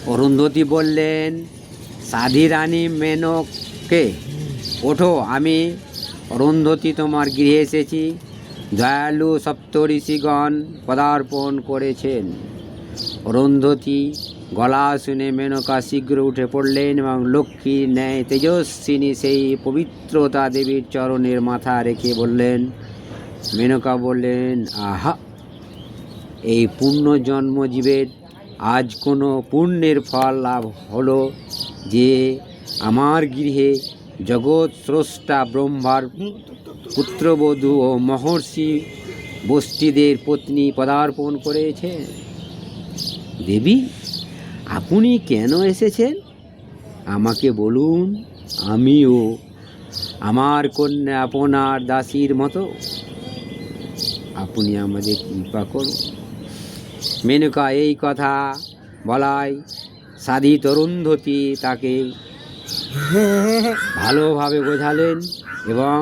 অরুন্ধতী বললেন, সাধী রানী মেনকে, ওঠো, আমি অরুন্ধতী তোমার গৃহে এসেছি। দয়ালু সপ্তঋষিগণ পদার্পণ করেছেন। অরুন্ধতী গলা শুনে মেনকা শীঘ্র উঠে পড়লেন এবং লক্ষ্মীর ন্যায় তেজস্বিনী সেই পবিত্রতা দেবীর চরণের মাথা রেখে বললেন। মেনকা বললেন, আহা, এই পুণ্যজন্মজীবের আজ কোনো পুণ্যের ফল লাভ হলো যে আমার গৃহে জগৎ স্রষ্টা ব্রহ্মার পুত্রবধূ ও মহর্ষি বস্তিদের পত্নী পদার্পণ করেছে। দেবী, আপনি কেন এসেছেন আমাকে বলুন, আমিও আমার কন্যা আপনার দাসীর মতো আপনি আমাদের কৃপা করুন। মেনকা এই কথা বলায় সাধী অরুন্ধতী তাকে ভালোভাবে বোঝালেন এবং